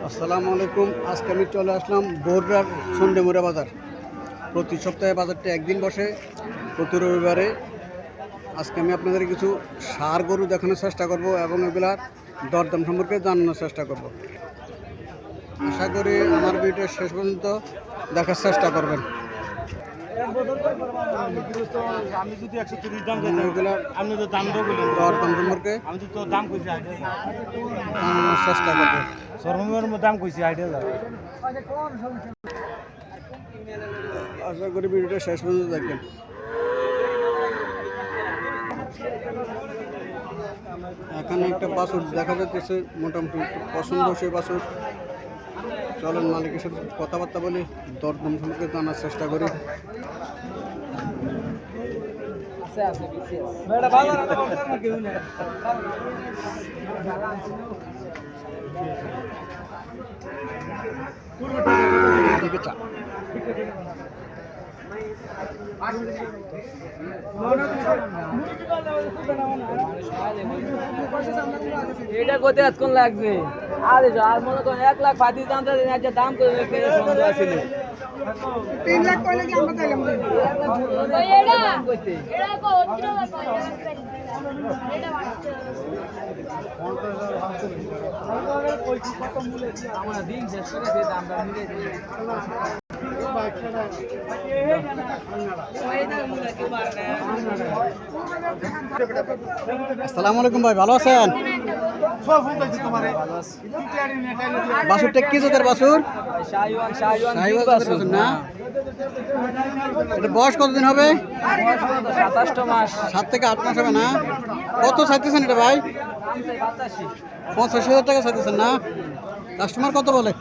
আসসালামু আলাইকুম। আজকে আমি চলে আসলাম বগুড়ার সন্ডেমুড়া বাজার। প্রতি সপ্তাহে বাজারটি একদিন বসে, প্রতি রবিবারে। আজকে আমি আপনাদের কিছু ষাঁড় গরু দেখানোর চেষ্টা করব এবং এগুলার দরদাম সম্পর্কে জানানোর চেষ্টা করব। আশা করি আমার ভিডিও শেষ পর্যন্ত দেখার চেষ্টা করবেন। আমি যদি 130 দাম এগুলার আপনি তো দাম দেবো দরদাম সম্পর্কে আমি তো দাম কইছি জানানোর চেষ্টা করব। সর্বনিম্ন দাম কইছি 80,000। আশা করি ভিডিওটা শেষ পর্যন্ত দেখবেন। এখানে একটা বাছুর দেখা যাচ্ছে, মোটামুটি পছন্দসই বাছুর। চলেন মালিকের সাথে কথাবার্তা বলি, দরদাম সম্পর্কে জানার চেষ্টা করি। এটা কোথায় এতক্ষণ লাগছে? আরে আর মনে করেন 1 লাখ 35 দাম দাম করে 3 লাখ কইলে কি আমরা চাইলাম আমরা দিন শেষ করে দামটা মিলে দিই। আসসালামু আলাইকুম ভাই, ভালো আছেন? বাছুরটা কি জাতের বাছুর? শাহিওয়াল জাতের বাছুর না? এটা বয়স কতদিন হবে? 27 মাস। 7 থেকে 8 মাস হবে না? কত চাইতেছেন এটা ভাই? 85,000 টাকা চাইতেছেন না? কাস্টমার কত বলে?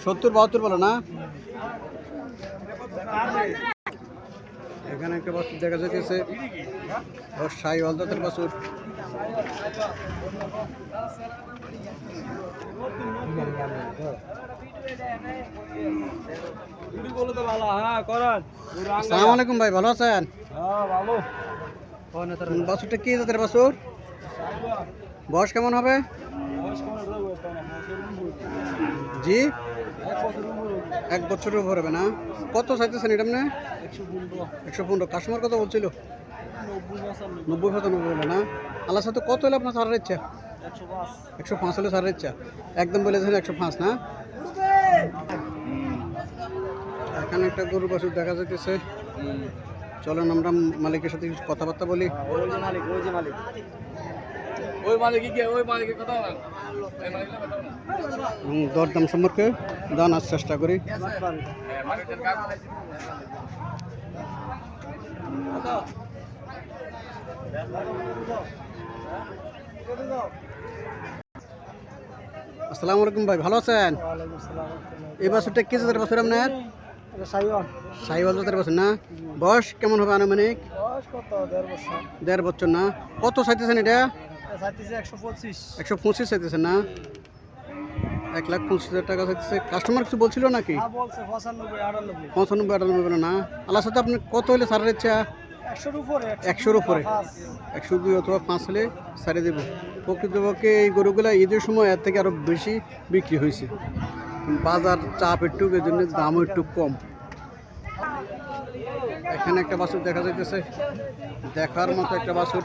70-72 বলে না? এখানে একটা বাছুর দেখা যাচ্ছে, শাহিওয়াল জাতের বাছুর। আসসালামু আলাইকুম ভাই, ভালো আছেন? বাছুরটা কি জাতের বাছুর? বয়স কেমন হবে? জি, 1 বছরের উপর হবে না? কত চাইতেছেন এটা? 115। কাস্টমার কত বলছিল? 90-95 বলে না? আল্লাহর সাথে কত হলে আপনার ছাড়ার ইচ্ছা? 105 হলে ছাড়ার ইচ্ছা। একদম বলেছেন 105 না? এখানে একটা গরু বাছুর দেখা যাচ্ছে। চলেন আমরা মালিকের সাথে কিছু কথাবার্তা বলি। দরদাম সম্পর্কে জানার চেষ্টা করি। আসসালামু আলাইকুম ভাই, ভালো আছেন? এই বাছুরটা কি জাতের বাছুর আপনার? শাহিওয়াল জাতের বাছুর না? বয়স কেমন হবে আনুমানিক? 1.5 বছর না? কত চাইতেছেন এটা? 125 চাইতেছেন না? 1,25,000 টাকা চাইতেছে। কাস্টমার কিছু বলছিল নাকি? 95-98 বলে না? আল্লাহর সাথে আপনি কত হলে ছাড়ার ইচ্ছা? 100-র উপরে, 102 অথবা 5 হলে ছাড়ে দেব। প্রকৃতপক্ষে এই গরুগুলা ঈদের সময় এর থেকে আরো বেশি বিক্রি হয়েছে। বাজার চাপ একটু, এই জন্য দামও একটু কম। এখানে একটা বাছুর দেখা যাইতেছে, দেখার মতো একটা বাছুর।